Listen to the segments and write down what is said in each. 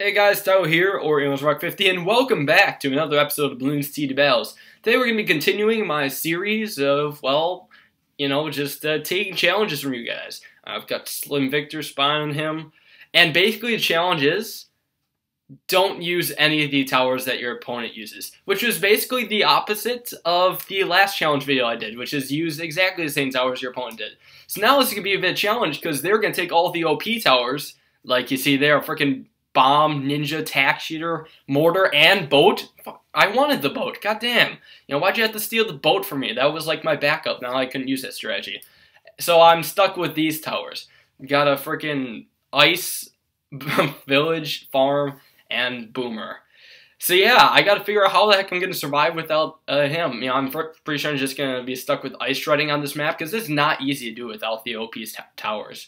Hey guys, Tao here, or Rock50, and welcome back to another episode of Bloons TD Battles. Today we're going to be continuing my series of, well, just taking challenges from you guys. I've got Slim Victor spawning him, and basically the challenge is, don't use any of the towers that your opponent uses, which was basically the opposite of the last challenge video I did, which is use exactly the same towers your opponent did. So now this is going to be a bit of a challenge, because they're going to take all the OP towers, like you see there, freaking bomb, ninja, tack shooter, mortar, and boat. I wanted the boat. God damn. Why'd you have to steal the boat from me? That was like my backup. Now I couldn't use that strategy. So I'm stuck with these towers. Got a freaking ice, village, farm, and boomer. So yeah, I gotta figure out how the heck I'm gonna survive without him. I'm pretty sure I'm just gonna be stuck with ice shredding on this map, because it's not easy to do without the OP towers.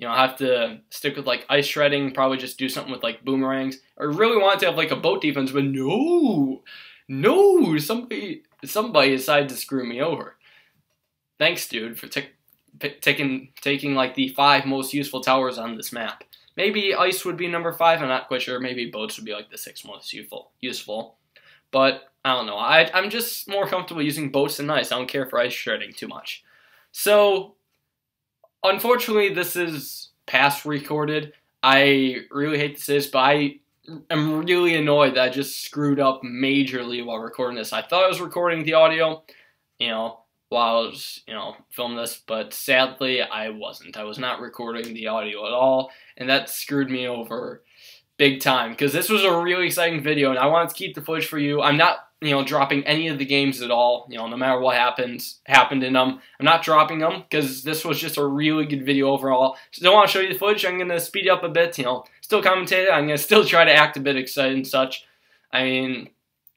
I have to stick with like ice shredding, probably just do something with like boomerangs. I really want to have like a boat defense, but no, somebody decided to screw me over. Thanks, dude, for taking like the 5 most useful towers on this map. Maybe ice would be number 5. I'm not quite sure. Maybe boats would be like the 6th most useful. But I don't know. I'm just more comfortable using boats than ice. I don't care for ice shredding too much. So unfortunately, this is past recorded. I really hate to say this, but I am really annoyed that I just screwed up majorly while recording this. I thought I was recording the audio, while I was, filming this, but sadly I wasn't. I was not recording the audio at all, and that screwed me over big time, because this was a really exciting video, and I wanted to keep the footage for you. I'm not dropping any of the games at all, no matter what happened in them. I'm not dropping them, because this was just a really good video overall. Still want to show you the footage. I'm going to speed it up a bit, still commentate it. I'm going to still try to act a bit excited and such. I mean,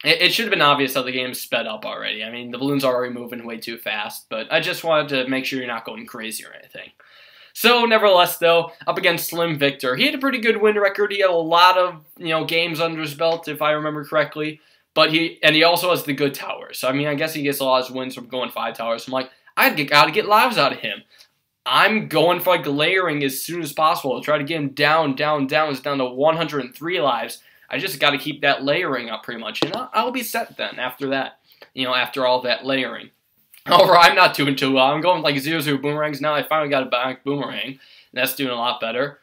it should have been obvious how the game's sped up already. I mean, the balloons are already moving way too fast, but I just wanted to make sure you're not going crazy or anything. So, nevertheless, though, up against Slim Victor. He had a pretty good win record. He had a lot of, games under his belt, if I remember correctly. But he also has the good towers. So, I mean, I guess he gets a lot of wins from going 5 towers. I'm like, I gotta get lives out of him. I'm going for, like, layering as soon as possible to try to get him down. It's down to 103 lives. I just gotta keep that layering up pretty much. And I'll be set then after that. After all that layering. Alright, I'm not doing too well. I'm going like 0-0 boomerangs now. I finally got a back boomerang. And that's doing a lot better.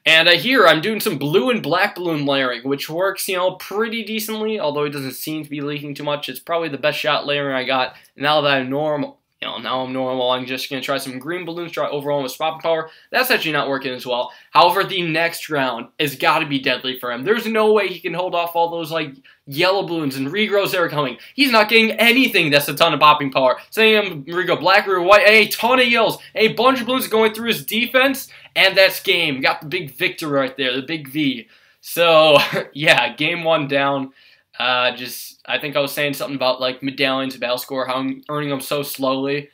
And here, I'm doing some blue and black balloon layering, which works, pretty decently, although it doesn't seem to be leaking too much. It's probably the best shot layering I got. Now that I'm normal, I'm just going to try some green balloons, try overall with spot power. That's actually not working as well. However, the next round has got to be deadly for him. There's no way he can hold off all those, like, yellow balloons and regrows that are coming. He's not getting anything that's a ton of popping power. Sending him regrow black, regrow white, and a ton of yellows. A bunch of balloons going through his defense, and that's game. Got the big victor right there, the big V. So, yeah, game 1 down. I think I was saying something about, like, medallions, battle score, how I'm earning them so slowly.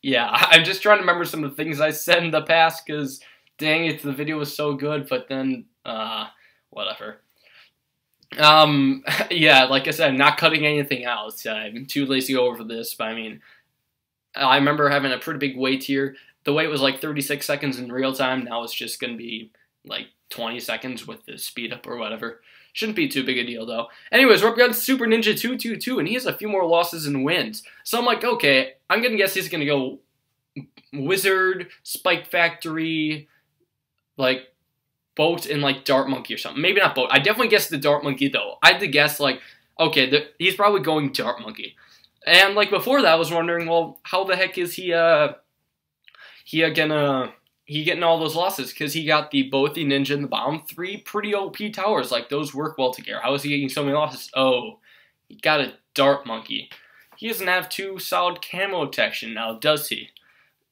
Yeah, I'm just trying to remember some of the things I said in the past, because, dang it, the video was so good, but then, whatever. Yeah, like I said, I'm not cutting anything out. I'm too lazy over this, but I mean, I remember having a pretty big wait here. The wait was like 36 seconds in real time. Now it's just going to be like 20 seconds with the speed up or whatever. Shouldn't be too big a deal, though. Anyways, we're up against Super Ninja 222, and he has a few more losses and wins. So I'm like, okay, I'm going to guess he's going to go Wizard, Spike Factory, like, Boat, and, like, Dart Monkey or something. Maybe not Boat. I definitely guessed the Dart Monkey, though. I had to guess, like, okay, he's probably going Dart Monkey. And, like, before that, I was wondering, well, how the heck is he getting all those losses? Because he got both the Ninja and the Bomb, 3 pretty OP towers. Like, those work well together. How is he getting so many losses? Oh, he got a Dart Monkey. He doesn't have 2 solid camo detection now, does he?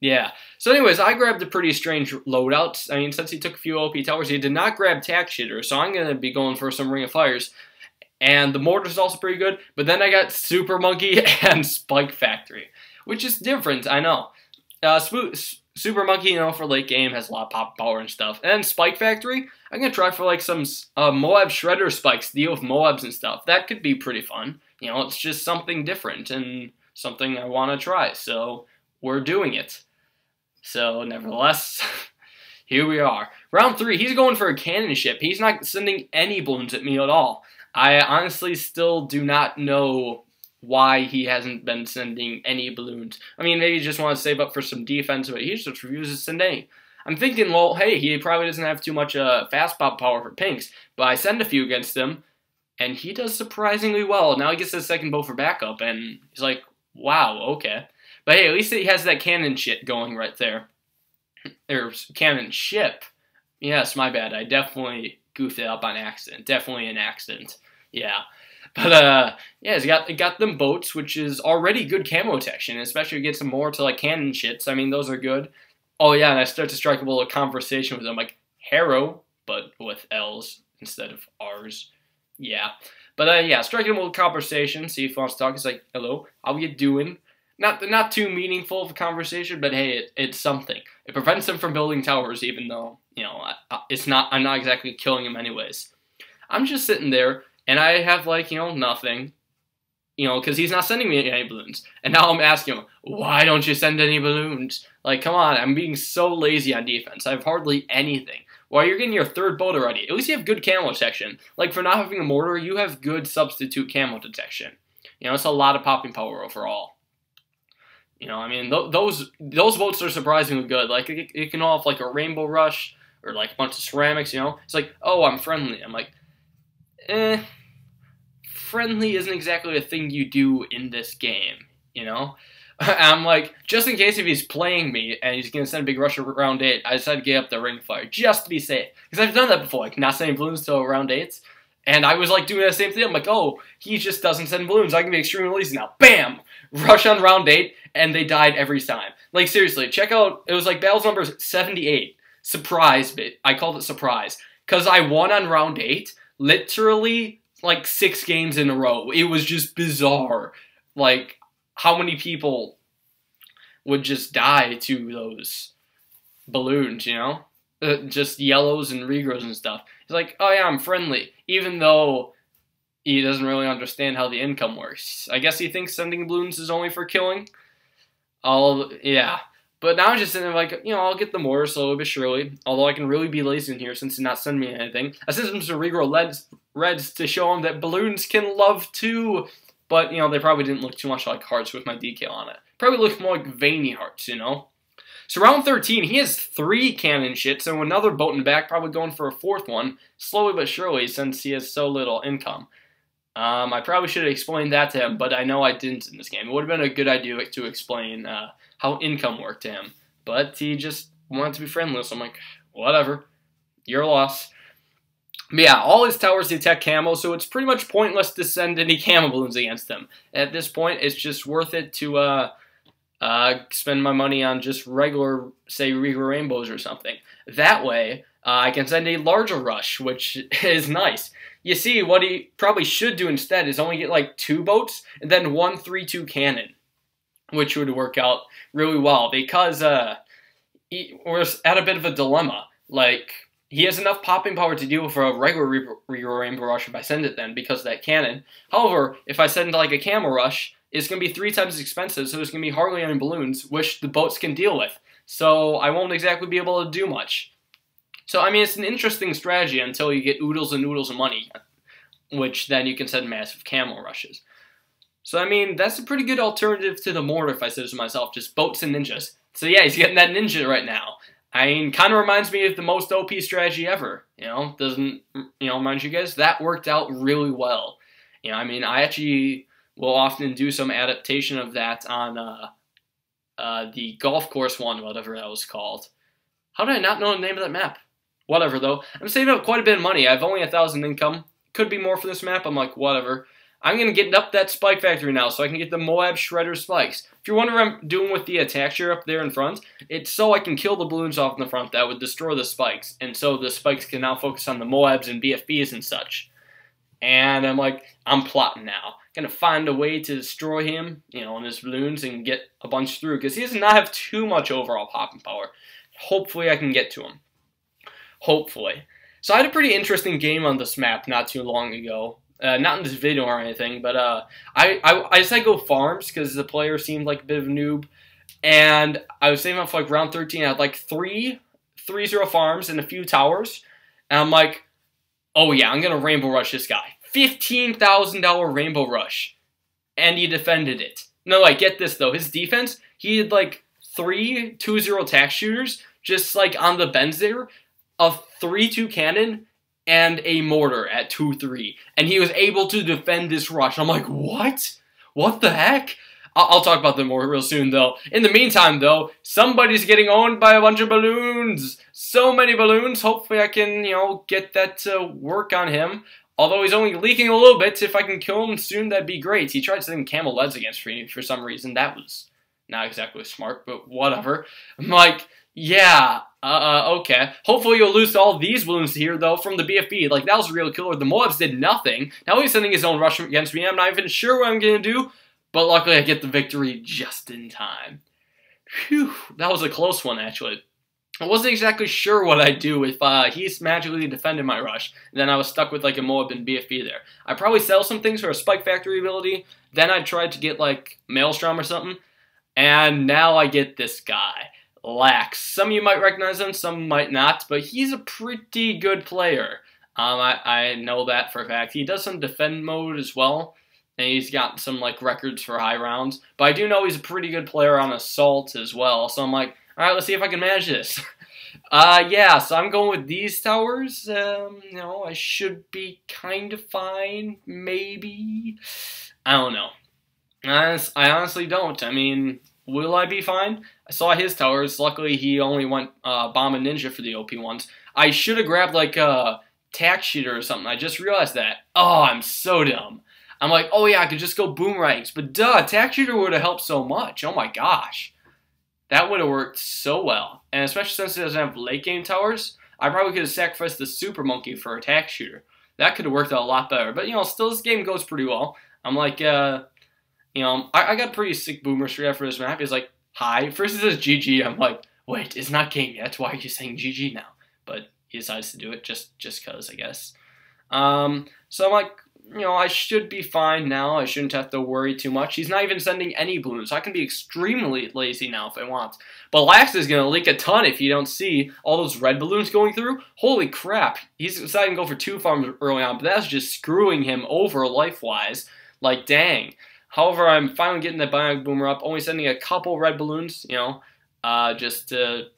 Yeah. So anyways, I grabbed a pretty strange loadout. I mean, since he took a few OP towers, he did not grab Tack Shitter, so I'm going to be going for some Ring of Fires. And the Mortar's also pretty good, but then I got Super Monkey and Spike Factory, which is different, I know. Super Monkey, for late game, has a lot of pop power and stuff. And Spike Factory, I'm going to try for like some Moab Shredder spikes, deal with Moabs and stuff. That could be pretty fun. It's just something different and something I want to try, so we're doing it. So, nevertheless, here we are. Round 3, he's going for a cannon ship. He's not sending any balloons at me at all. I honestly still do not know why he hasn't been sending any balloons. I mean, maybe he just wants to save up for some defense, but he just refuses to send any. I'm thinking, well, hey, he probably doesn't have too much fast pop power for pinks, but I send a few against him, and he does surprisingly well. Now he gets his second bow for backup, and he's like, wow, okay. But hey, at least he has that cannon shit going right there. Or cannon ship. Yes, my bad. I definitely goofed it up on accident. Definitely an accident. Yeah. But, yeah, he's got them boats, which is already good camo detection, especially if you get some more to, like, cannon shits. I mean, those are good. Oh, yeah, and I start to strike a little conversation with them, like, Harrow, but with L's instead of R's. Yeah. But, yeah, striking a little conversation, see if he wants to talk. He's like, hello, how you doing? Not too meaningful of a conversation, but hey, it's something. It prevents him from building towers, even though, you know, I'm not exactly killing him anyways. I'm just sitting there, and I have, like, you know, nothing. You know, because he's not sending me any balloons. And now I'm asking him, why don't you send any balloons? Like, come on, I'm being so lazy on defense. I have hardly anything. Well, you're getting your third boat already. At least you have good camo detection. Like, for not having a mortar, you have good substitute camo detection. You know, it's a lot of popping power overall. You know, I mean, those boats are surprisingly good. Like, it can all have, like, a rainbow rush or, like, a bunch of ceramics, you know? It's like, oh, I'm friendly. I'm like, friendly isn't exactly a thing you do in this game, you know? I'm like, just in case if he's playing me and he's going to send a big rush around 8, I decided to get up the ring fire just to be safe. Because I've done that before, like, not sending balloons till around 8s. And I was, like, doing the same thing. I'm like, oh, he just doesn't send balloons. I can be extremely lazy now. Bam! Rush on round 8, and they died every time. Like, seriously, check out, it was, like, battles number 78. Surprise bit. I called it surprise. Because I won on round 8, literally, like, 6 games in a row. It was just bizarre. Like, how many people would just die to those balloons, you know? Just yellows and regros and stuff. He's like, oh yeah, I'm friendly. Even though he doesn't really understand how the income works. I guess he thinks sending balloons is only for killing. Yeah. But now I'm just sitting there like, you know, I'll get the mortar slowly but surely. Although I can really be lazy in here since he's not sending me anything. I sent him some regro reds to show him that balloons can love too. But, you know, they probably didn't look too much like hearts with my decal on it. Probably looked more like veiny hearts, you know? So round 13, he has 3 cannon shits, so another boat in the back, probably going for a 4th one, slowly but surely, since he has so little income. I probably should have explained that to him, but I know I didn't in this game. It would have been a good idea to explain how income worked to him. But he just wanted to be friendly, so I'm like, whatever, your loss. But yeah, all his towers detect camo, so it's pretty much pointless to send any camo balloons against them. At this point, it's just worth it to spend my money on just regular, say, Regal Rainbows or something. That way, I can send a larger rush, which is nice. You see, what he probably should do instead is only get like 2 boats and then 1 3-2 cannon, which would work out really well because we're at a bit of a dilemma. Like, he has enough popping power to deal with a regular Regal Rainbow rush if I send it then because of that cannon. However, if I send like a camo rush, it's going to be 3 times as expensive, so there's going to be hardly any balloons, which the boats can deal with. So I won't exactly be able to do much. So, I mean, it's an interesting strategy until you get oodles and noodles of money, which then you can send massive camo rushes. So, I mean, that's a pretty good alternative to the mortar, if I said it to myself, just boats and ninjas. So, yeah, he's getting that ninja right now. I mean, kind of reminds me of the most OP strategy ever, you know? Doesn't, you know, remind you guys? That worked out really well. You know, I mean, I actually will often do some adaptation of that on the golf course one, whatever that was called. How did I not know the name of that map? Whatever, though. I'm saving up quite a bit of money. I have only 1,000 income. Could be more for this map. I'm like, whatever. I'm going to get up that spike factory now so I can get the Moab Shredder spikes. If you're wondering what I'm doing with the attachment up there in front, it's so I can kill the balloons off in the front that would destroy the spikes. And so the spikes can now focus on the Moabs and BFBs and such. And I'm like, I'm plotting now. Gonna find a way to destroy him, you know, on his balloons and get a bunch through. Because he does not have too much overall popping power. Hopefully I can get to him. Hopefully. So I had a pretty interesting game on this map not too long ago. Not in this video or anything, but I decided to go farms because the player seemed like a bit of a noob. And I was saving up for like round 13. I had like three 3-0 farms and a few towers. And I'm like, oh yeah, I'm going to Rainbow Rush this guy. $15,000 Rainbow Rush. And he defended it. No, like, get this though. His defense, he had like 3 2-0 tack shooters, just like on the bends there, a 3-2 cannon, and a mortar at 2-3. And he was able to defend this rush. I'm like, what? What the heck? I'll talk about them more real soon, though. In the meantime, though, somebody's getting owned by a bunch of balloons. So many balloons. Hopefully I can, get that to work on him. Although he's only leaking a little bit. If I can kill him soon, that'd be great. He tried sending camel leads against me for some reason. That was not exactly smart, but whatever. I'm like, yeah, okay. Hopefully you'll lose all these balloons here, though, from the BFB. Like, that was a real killer. The Moabs did nothing. Now he's sending his own rush against me. I'm not even sure what I'm going to do. But luckily, I get the victory just in time. Phew, that was a close one, actually. I wasn't exactly sure what I'd do if he's magically defended my rush. Then I was stuck with, like, a Moab and BFB there. I'd probably sell some things for a Spike Factory ability. Then I'd try to get, like, Maelstrom or something. And now I get this guy, Lax. Some of you might recognize him, some might not. But he's a pretty good player. I know that for a fact. He does some defend mode as well. And he's got some, like, records for high rounds. But I do know he's a pretty good player on Assault as well. So I'm like, alright, let's see if I can manage this. Yeah, so I'm going with these towers. I should be kind of fine, maybe. I don't know. I honestly don't. I mean, will I be fine? I saw his towers. Luckily, he only went Bomb and Ninja for the OP ones. I should have grabbed, like, a tack shooter or something. I just realized that. Oh, I'm so dumb. I'm like, oh yeah, I could just go boomerangs. But duh, tack shooter would have helped so much. Oh my gosh. That would have worked so well. And especially since it doesn't have late game towers, I probably could have sacrificed the Super Monkey for a tack shooter. That could have worked out a lot better. But, still this game goes pretty well. I'm like, I got pretty sick boomer straight after this map. He's like, hi. First it says GG. I'm like, wait, it's not game yet. Why are you saying GG now? But he decides to do it just cause, I guess. So I'm like, I should be fine now. I shouldn't have to worry too much. He's not even sending any balloons. So I can be extremely lazy now if I want. But Lax is going to leak a ton if you don't see all those red balloons going through. Holy crap. He's deciding to go for 2 farms early on, but that's just screwing him over life-wise. Like, dang. However, I'm finally getting the Bionic Boomer up, only sending a couple red balloons, just to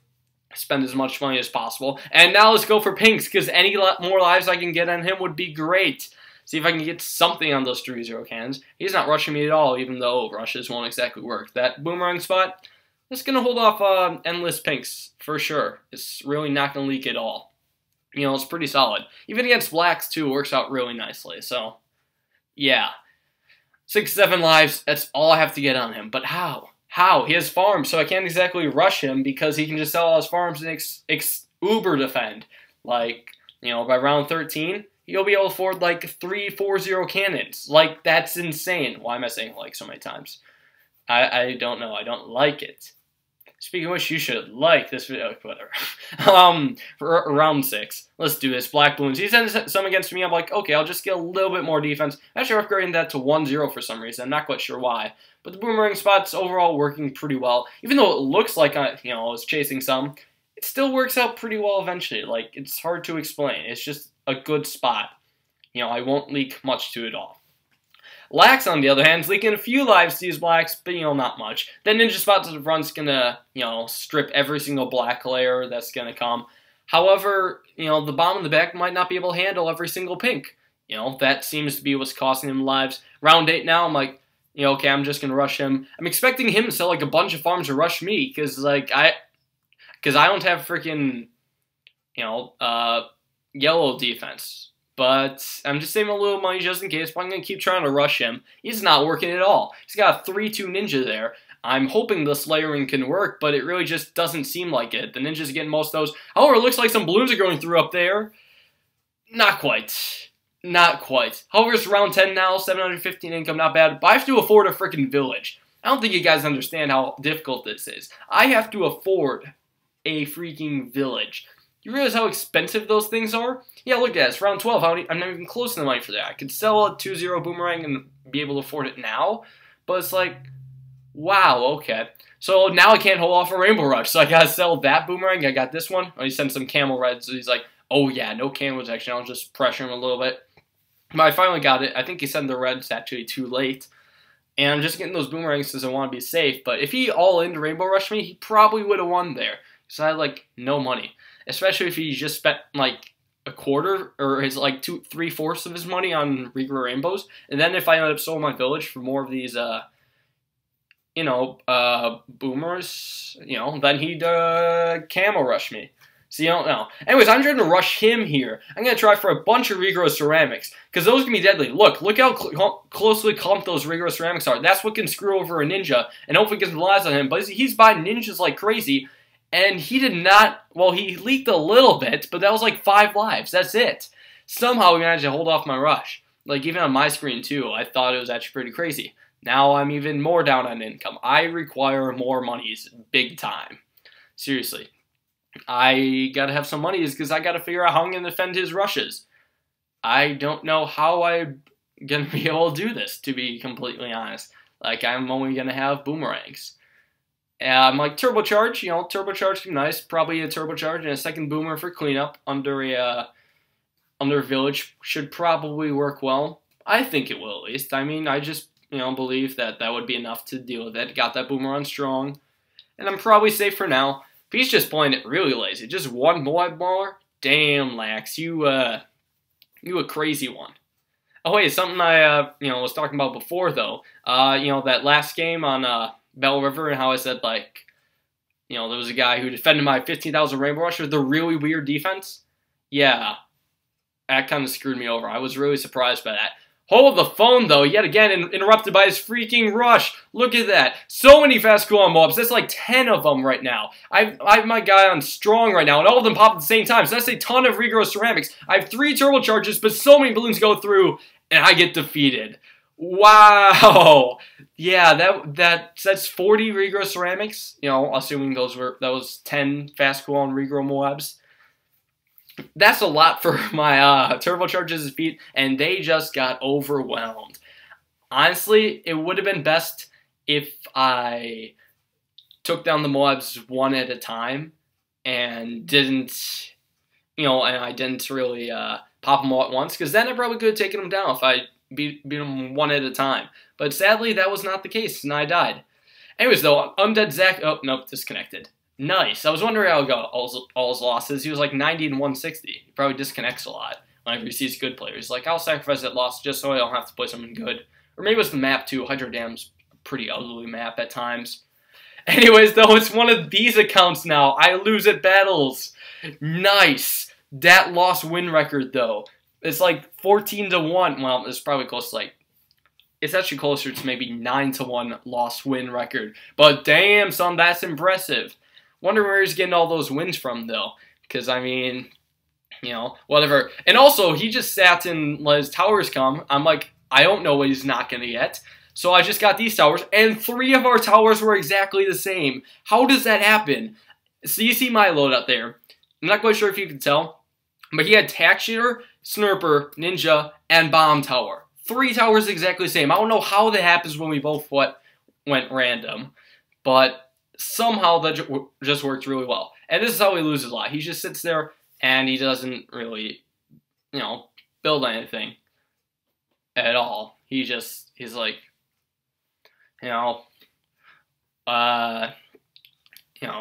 spend as much money as possible. And now let's go for pinks, because any more lives I can get on him would be great. See if I can get something on those 3-0 cannons. He's not rushing me at all, even though rushes won't exactly work. That boomerang spot, that's going to hold off endless pinks, for sure. It's really not going to leak at all. It's pretty solid. Even against blacks, too, works out really nicely. So, yeah. 6-7 lives, that's all I have to get on him. But how? How? He has farms, so I can't exactly rush him because he can just sell all his farms and uber defend. Like, by round 13... you'll be able to afford, like, 3-4-0 cannons. Like, that's insane. Why am I saying like so many times? I don't know. I don't like it. Speaking of which, you should like this video. Whatever. For round 6. Let's do this. Black Bloons. He sends some against me. I'm like, okay, I'll just get a little bit more defense. Actually, upgrading that to 1-0 for some reason. I'm not quite sure why. But the boomerang spot's overall working pretty well. Even though it looks like, I was chasing some, it still works out pretty well eventually. Like, it's hard to explain. It's just a good spot. I won't leak much to it all. Lax, on the other hand, is leaking a few lives to these blacks, but, not much. That ninja spot to the front's gonna, strip every single black layer that's gonna come. However, the bomb in the back might not be able to handle every single pink. That seems to be what's costing him lives. Round 8 now, I'm like, okay, I'm just gonna rush him. I'm expecting him to sell, like, a bunch of farms to rush me, because I don't have freaking, yellow defense. But I'm just saving a little money just in case, but I'm going to keep trying to rush him. He's not working at all. He's got a 3-2 ninja there. I'm hoping this layering can work, but it really just doesn't seem like it. The ninja's getting most of those. However, it looks like some balloons are going through up there. Not quite. Not quite. However, it's round 10 now, 715 income, not bad. But I have to afford a freaking village. I don't think you guys understand how difficult this is. I have to afford a freaking village. You realize how expensive those things are? Yeah, look at that. It's round 12. I'm not even close to the money for that. I could sell a 2-0 boomerang and be able to afford it now. But it's like, Wow, okay. So now I can't hold off a Rainbow Rush, so I gotta sell that boomerang. I got this one. Oh, he sent some camel reds, so he's like, oh yeah, no camel detection. I'll just pressure him a little bit. But I finally got it. I think he sent the reds actually too late. And I'm just getting those boomerangs because I want to be safe. But if he all-in Rainbow Rush me, he probably would have won there. Because I had, like, no money. Especially if he just spent, like, a quarter or his, like, 3/4 of his money on Regrow Rainbows. And then if I ended up selling my village for more of these, boomers, then he'd camel rush me. So you don't know. Anyways, I'm trying to rush him here. I'm going to try for a bunch of Regrow Ceramics, because those can be deadly. Look how closely clumped those Regrow Ceramics are. That's what can screw over a ninja, and hopefully gets the lives on him. But he's buying ninjas like crazy, and he did not, well, he leaked a little bit, but that was like 5 lives. That's it. Somehow we managed to hold off my rush. Like, even on my screen, too, I thought it was actually pretty crazy. Now I'm even more down on income. I require more monies, big time. Seriously. I gotta have some money because I gotta figure out how I'm gonna defend his rushes. I don't know how I'm gonna be able to do this, to be completely honest. Like, I'm only gonna have boomerangs. I'm like, turbocharge, turbocharge would be nice. Probably a turbocharge and a second boomer for cleanup under a village should probably work well. I think it will, at least. I mean, I just, believe that would be enough to deal with it. Got that boomer on strong. And I'm probably safe for now. If he's just playing it really lazy, just one Moab Mauler? Damn, Lax, you a crazy one. Oh wait, something I was talking about before though. That last game on Bell River and how I said like, there was a guy who defended my 15,000 Rainbow Rush with a really weird defense. Yeah, that kind of screwed me over. I was really surprised by that. Hold the phone, though, yet again, interrupted by his freaking rush. Look at that. So many fast cooldown mobs. That's like 10 of them right now. I have my guy on strong right now, and all of them pop at the same time. So that's a ton of Regrow Ceramics. I have 3 turbocharges, but so many balloons go through, and I get defeated. Wow. Yeah, that's 40 Regrow Ceramics. Assuming that was 10 fast cooldown Regrow Moabs. That's a lot for my turbocharges' feet, and they just got overwhelmed. Honestly, it would have been best if I took down the Moabs one at a time and didn't, and I didn't really pop them all at once, because then I probably could have taken them down if I beat them one at a time. But sadly, that was not the case, and I died. Anyways, though, Undead Zach, oh, nope, disconnected. Nice. I was wondering how he got all his losses. He was like 90 and 160. He probably disconnects a lot whenever he sees good players. Like, I'll sacrifice that loss just so I don't have to play someone good. Or maybe it was the map, too. Hydro Dam's a pretty ugly map at times. Anyways, though, it's one of these accounts now. I lose at battles. Nice. That loss win record, though. It's like 14 to 1. Well, it's probably close to like... It's actually closer to maybe 9 to 1 loss win record. But damn, son, that's impressive. Wonder where he's getting all those wins from, though. Because, I mean, whatever. And also, he just sat and let his towers come. I'm like, I don't know what he's not going to get. So I just got these towers, and 3 of our towers were exactly the same. How does that happen? So you see my loadout there. I'm not quite sure if you can tell, but he had Tack Shooter, Snurper, Ninja, and Bomb Tower. 3 towers exactly the same. I don't know how that happens when we both went random, but somehow that just worked really well. And this is how he loses a lot. He just sits there and he doesn't really, build anything at all. He's like,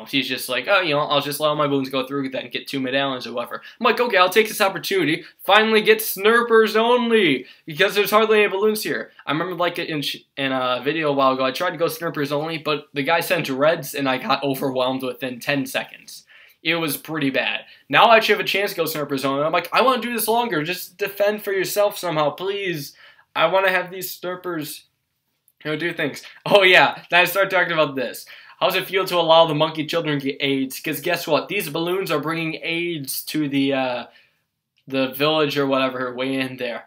he's just like, oh, I'll just let all my balloons go through, then get 2 medallions or whatever. I'm like, okay, I'll take this opportunity, finally get snurpers only, because there's hardly any balloons here. I remember, like, in a video a while ago, I tried to go snurpers only, but the guy sent reds, and I got overwhelmed within 10 seconds. It was pretty bad. Now I actually have a chance to go snurpers only. I'm like, I want to do this longer. Just defend for yourself somehow, please. I want to have these snurpers, do things. Oh, yeah, then I start talking about this. How does it feel to allow the monkey children to get AIDS? Because guess what? These balloons are bringing AIDS to the village or whatever way in there.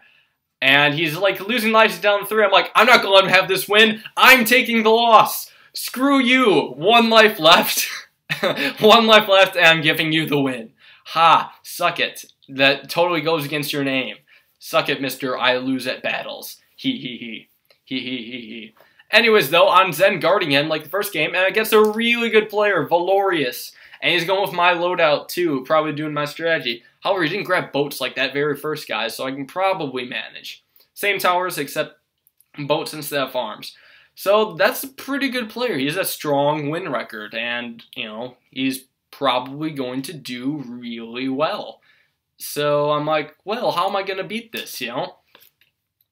And he's like losing lives down 3. I'm like, I'm not going to let him have this win. I'm taking the loss. Screw you. 1 life left. 1 life left and I'm giving you the win. Ha. Suck it. That totally goes against your name. Suck it, mister. I lose at battles. He. Anyways, though, I'm Zen guarding him like the first game, and against a really good player, Valorius. And he's going with my loadout, too, probably doing my strategy. However, he didn't grab boats like that very first guy, so I can probably manage. Same towers, except boats instead of farms. So that's a pretty good player. He has a strong win record, and, you know, he's probably going to do really well. So I'm like, well, how am I going to beat this, you know?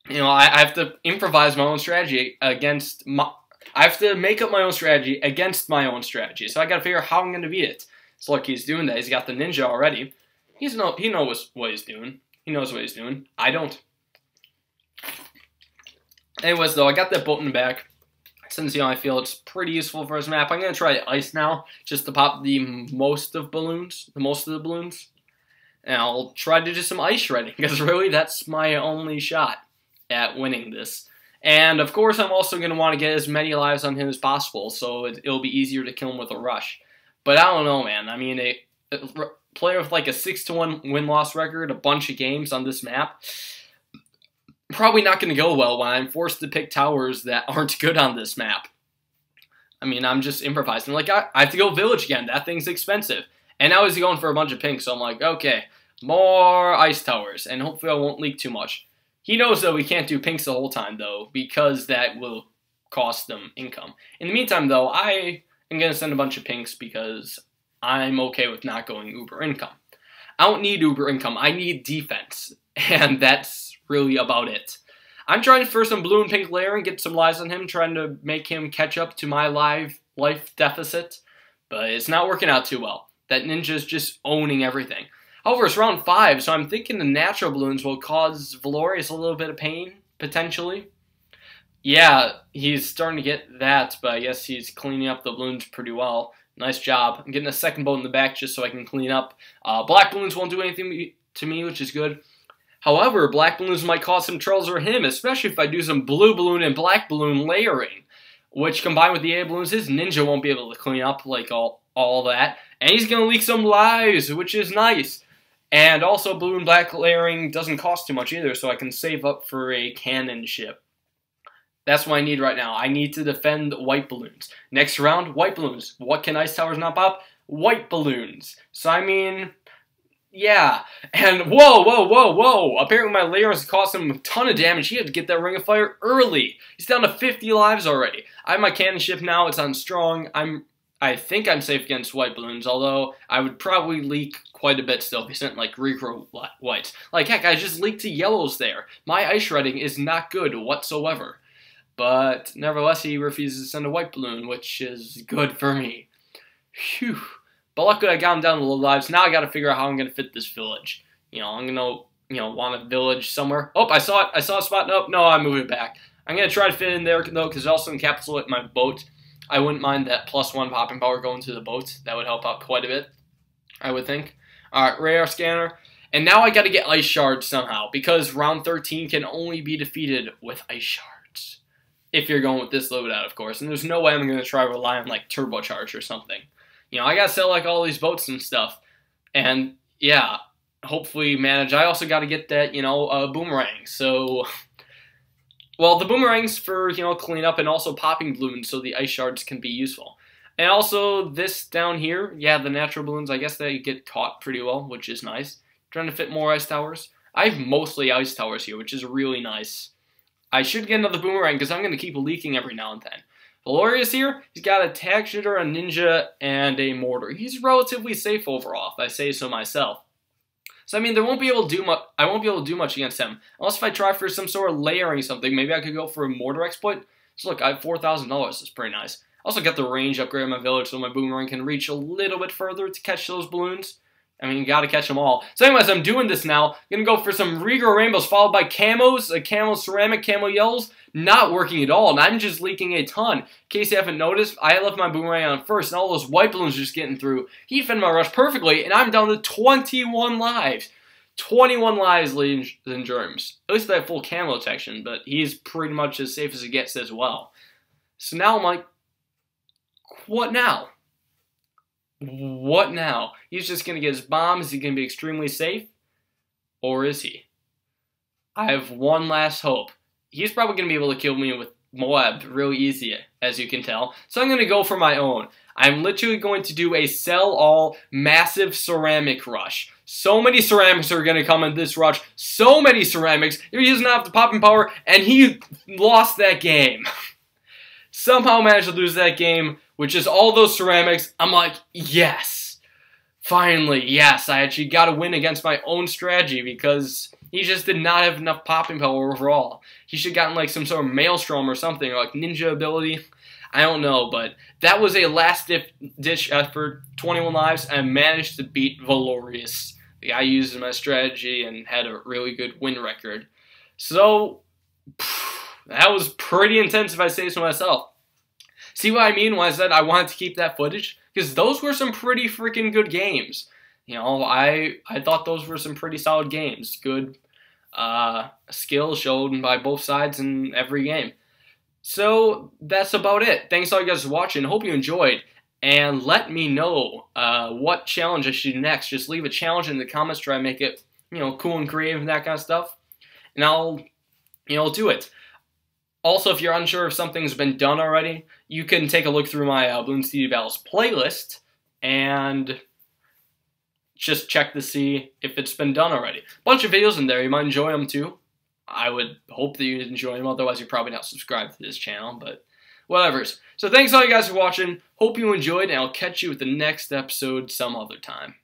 I have to improvise my own strategy against my... I have to make up my own strategy against my own strategy. So I got to figure out how I'm going to beat it. So look, he's doing that. He's got the ninja already. He knows what he's doing. He knows what he's doing. I don't. Anyways, though, I got that boat in the back. Since, I feel it's pretty useful for this map, I'm going to try ice now, just to pop the most of the balloons. And I'll try to do some ice shredding, because really, that's my only shot at winning this. And, of course, I'm also going to want to get as many lives on him as possible, so it'll be easier to kill him with a rush. But I don't know, man. I mean, a player with like a 6-1 win-loss record, a bunch of games on this map, probably not going to go well when I'm forced to pick towers that aren't good on this map. I mean, I'm just improvising. Like, I have to go village again. That thing's expensive. And now he's going for a bunch of pinks, so I'm like, okay, more ice towers, and hopefully I won't leak too much. He knows, though, we can't do pinks the whole time, though, because that will cost them income. In the meantime, though, I am going to send a bunch of pinks because I'm okay with not going uber income. I don't need uber income. I need defense, and that's really about it. I'm trying for some blue and pink layer and get some lives on him, trying to make him catch up to my life deficit, but it's not working out too well. That ninja's just owning everything. However, it's round 5, so I'm thinking the natural balloons will cause Valorius a little bit of pain, potentially. Yeah, he's starting to get that, but I guess he's cleaning up the balloons pretty well. Nice job. I'm getting a second boat in the back just so I can clean up. Black balloons won't do anything to me, which is good. However, black balloons might cause some troubles for him, especially if I do some blue balloon and black balloon layering, which combined with the A balloons, his ninja won't be able to clean up like all that. And he's going to leak some lives, which is nice. And also, blue and black layering doesn't cost too much either, so I can save up for a cannon ship. That's what I need right now. I need to defend white balloons. Next round, white balloons. What can ice towers not pop? White balloons. So, I mean, yeah. And whoa. Apparently my layers cost him a ton of damage. He had to get that ring of fire early. He's down to 50 lives already. I have my cannon ship now. It's on strong. I think I'm safe against white balloons, although I would probably leak quite a bit still if he sent, like, regrow whites. Like, heck, I just leaked to yellows there. My ice shredding is not good whatsoever. But, nevertheless, he refuses to send a white balloon, which is good for me. Phew. But luckily, I got him down to low lives. Now I gotta figure out how I'm gonna fit this village. I'm gonna, want a village somewhere. Oh, I saw it. I saw a spot. Nope, no, I moved it back. I'm gonna try to fit in there, though, because it also encapsulates my boat. I wouldn't mind that +1 popping power going to the boat. That would help out quite a bit, I would think. Alright, radar scanner. And now I gotta get ice shards somehow, because round 13 can only be defeated with ice shards. If you're going with this loadout, of course. And there's no way I'm gonna try to rely on, like, turbocharge or something. I gotta sell, like, all these boats and stuff. And, yeah, hopefully manage. I also gotta get that, boomerang. So... Well, the boomerangs for, clean up and also popping balloons so the ice shards can be useful. And also this down here, yeah, the natural balloons, I guess they get caught pretty well, which is nice. Trying to fit more ice towers. I have mostly ice towers here, which is really nice. I should get another boomerang because I'm going to keep leaking every now and then. Valorius here, he's got a tag shooter, a ninja, and a mortar. He's relatively safe overall, if I say so myself. So, I mean, I won't be able to do much against him. Unless if I try for some sort of layering something. Maybe I could go for a mortar exploit. So, look, I have $4,000. That's pretty nice. I also got the range upgrade in my village so my boomerang can reach a little bit further to catch those balloons. I mean, you gotta catch them all. So anyways, I'm doing this now. I'm gonna go for some Regal Rainbows followed by camos, camo ceramic, camo yellows. Not working at all, and I'm just leaking a ton. In case you haven't noticed, I left my boomerang on first, and all those white balloons just getting through. He defended my rush perfectly, and I'm down to 21 lives. 21 lives, ladies and germs. At least I have full camo detection, but he's pretty much as safe as it gets as well. So now I'm like, what now? What now? He's just going to get his bomb. Is he going to be extremely safe? Or is he? I have one last hope. He's probably going to be able to kill me with Moab real easy, as you can tell. So I'm going to go for my own. I'm literally going to do a sell-all massive ceramic rush. So many ceramics are going to come in this rush. So many ceramics. He doesn't have the popping power, and he lost that game. Somehow managed to lose that game with just all those ceramics. I'm like, yes. Finally, yes. I actually got to win against my own strategy because he just did not have enough popping power overall. He should have gotten like some sort of maelstrom or something, or like ninja ability. I don't know, but that was a last-ditch effort, 21 lives, and I managed to beat Valorius. The guy used my strategy and had a really good win record. So, that was pretty intense if I say so myself. See what I mean when I said I wanted to keep that footage? Because those were some pretty freaking good games. You know, I thought those were some pretty solid games. Good skill shown by both sides in every game. So, that's about it. Thanks all you guys for watching. Hope you enjoyed. And let me know what challenge I should do next. Just leave a challenge in the comments. Try to make it, you know, cool and creative and that kind of stuff. And I'll, you know, do it. Also, if you're unsure if something's been done already, you can take a look through my Bloons TD Battles playlist and just check to see if it's been done already. Bunch of videos in there. You might enjoy them too. I would hope that you'd enjoy them, otherwise you're probably not subscribed to this channel, but whatevers. So thanks all you guys for watching, hope you enjoyed, and I'll catch you with the next episode some other time.